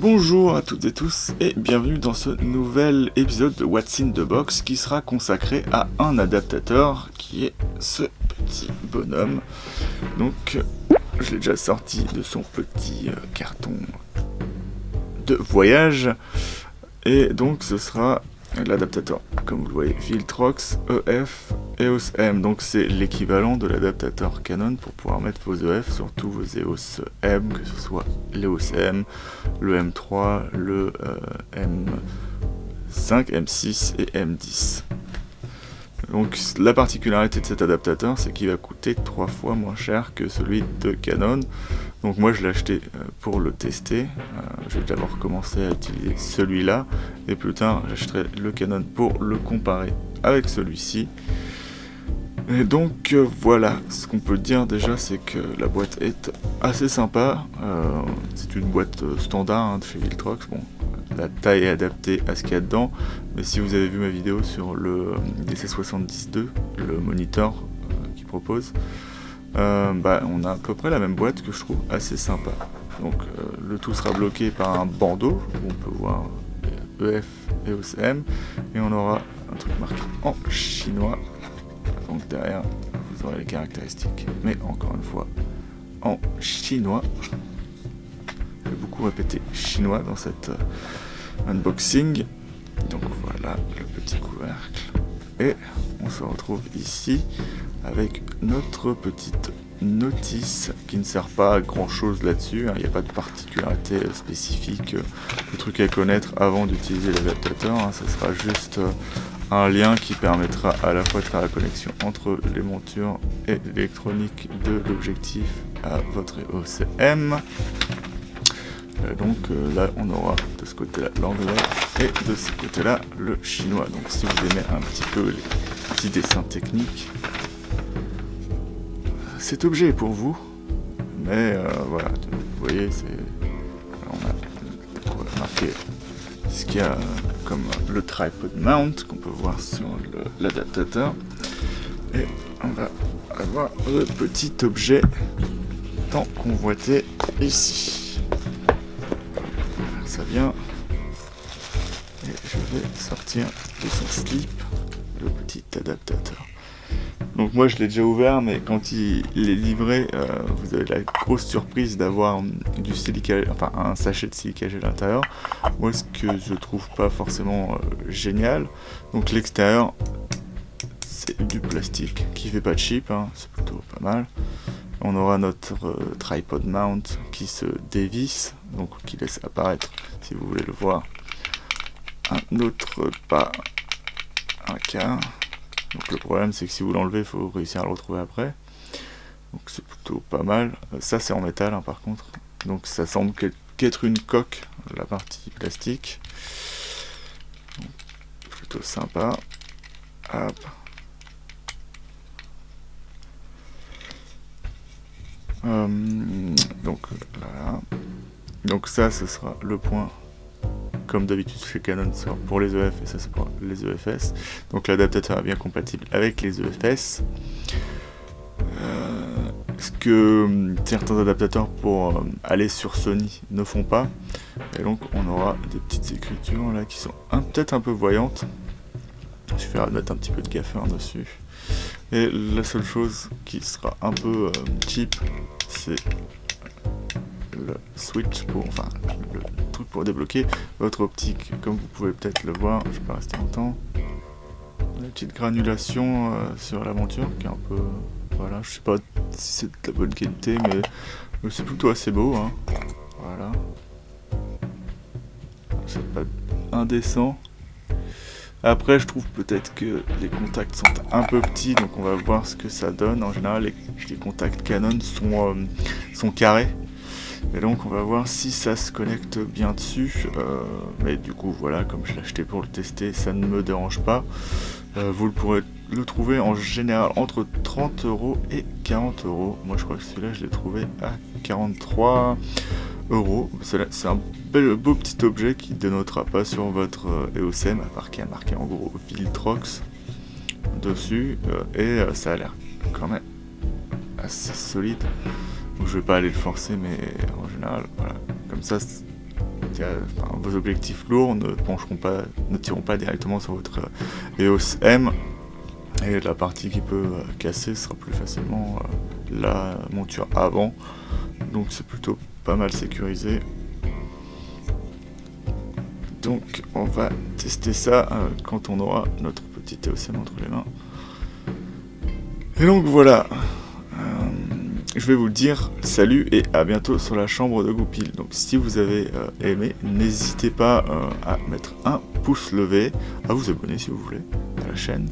Bonjour à toutes et tous et bienvenue dans ce nouvel épisode de What's in the Box qui sera consacré à un adaptateur qui est ce petit bonhomme. Donc je l'ai déjà sorti de son petit carton de voyage et donc ce sera l'adaptateur, comme vous le voyez, Viltrox EF EOS M. Donc c'est l'équivalent de l'adaptateur Canon pour pouvoir mettre vos EF sur tous vos EOS M, que ce soit l'EOS M, le M3, le M5, M6 et M10. Donc la particularité de cet adaptateur, c'est qu'il va coûter 3 fois moins cher que celui de Canon. Donc moi je l'ai acheté pour le tester. Je vais d'abord commencer à utiliser celui-là et plus tard j'achèterai le Canon pour le comparer avec celui-ci. Et donc voilà, ce qu'on peut dire déjà, c'est que la boîte est assez sympa. C'est une boîte standard de chez Viltrox. Bon, la taille est adaptée à ce qu'il y a dedans, mais si vous avez vu ma vidéo sur le DC70-2, le moniteur qu'il propose, on a à peu près la même boîte que je trouve assez sympa. Donc le tout sera bloqué par un bandeau où on peut voir EF et EOS-M, et on aura un truc marqué en chinois. Donc derrière vous aurez les caractéristiques, mais encore une fois en chinois. J'ai beaucoup répété chinois dans cet unboxing. Donc voilà le petit couvercle. Et on se retrouve ici avec notre petite notice qui ne sert pas à grand chose là-dessus. Il n'y a pas de particularité spécifique, de trucs à connaître avant d'utiliser l'adaptateur. Ce sera juste un lien qui permettra à la fois de faire la connexion entre les montures et l'électronique de l'objectif à votre EOS M. Donc là on aura de ce côté-là l'anglais et de ce côté-là le chinois. Donc si vous aimez un petit peu les petits dessins techniques, cet objet est pour vous. Mais voilà, vous voyez, on a marqué ce qu'il y a comme le tripod mount qu'on peut voir sur l'adaptateur. Et on va avoir le petit objet tant convoité ici. Ça vient. Et je vais sortir de son slip le petit adaptateur. Donc moi je l'ai déjà ouvert, mais quand il est livré, vous avez la grosse surprise d'avoir du silicagel, enfin un sachet de silicagel à l'intérieur. Moi ce que je trouve pas forcément génial. Donc l'extérieur c'est du plastique qui fait pas de chip, c'est plutôt pas mal. On aura notre tripod mount qui se dévisse, donc qui laisse apparaître, si vous voulez le voir, un autre pas, un quart. Donc le problème c'est que si vous l'enlevez, il faut réussir à le retrouver après. Donc c'est plutôt pas mal. Ça c'est en métal par contre. Donc ça semble qu'être une coque, la partie plastique. Donc, plutôt sympa. Hop. Donc voilà. Donc ça ce sera le point. Comme d'habitude chez Canon pour les EF, et ça c'est pour les EFS. Donc l'adaptateur est bien compatible avec les EFS. Ce que certains adaptateurs pour aller sur Sony ne font pas. Et donc on aura des petites écritures là qui sont peut-être un peu voyantes. Il suffira de mettre un petit peu de gaffeur dessus. Et la seule chose qui sera un peu cheap, c'est le switch le truc pour débloquer votre optique. Comme vous pouvez peut-être le voir, je vais pas rester longtemps. Une petite granulation sur la monture qui est un peu, voilà, je sais pas si c'est de la bonne qualité, mais c'est plutôt assez beau, voilà. C'est pas indécent. Après, je trouve peut-être que les contacts sont un peu petits, donc on va voir ce que ça donne. En général, les contacts Canon sont carrés. Et donc on va voir si ça se connecte bien dessus, mais du coup voilà, comme je l'ai acheté pour le tester, ça ne me dérange pas. Vous pourrez le trouver en général entre 30€ et 40€. Moi je crois que celui-là je l'ai trouvé à 43€. C'est un beau petit objet qui ne dénotera pas sur votre EOS M, à part qu'il y a marqué en gros Viltrox dessus, et ça a l'air quand même assez solide. Donc je vais pas aller le forcer, mais en général, voilà, comme ça vos objectifs lourds ne tireront pas directement sur votre EOS M, et la partie qui peut casser sera plus facilement la monture avant, donc c'est plutôt pas mal sécurisé. Donc on va tester ça quand on aura notre petit EOS M entre les mains. Et donc voilà, je vais vous le dire, salut et à bientôt sur la chambre de Goupil. Donc si vous avez aimé, n'hésitez pas à mettre un pouce levé, à vous abonner si vous voulez à la chaîne.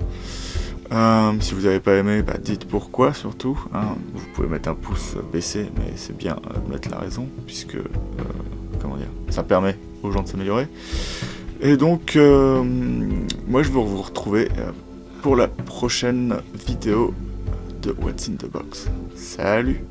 Si vous n'avez pas aimé, dites pourquoi surtout. Vous pouvez mettre un pouce baissé, mais c'est bien de mettre la raison, puisque ça permet aux gens de s'améliorer. Et donc, moi je vais vous retrouver pour la prochaine vidéo de What's in the Box. Salut!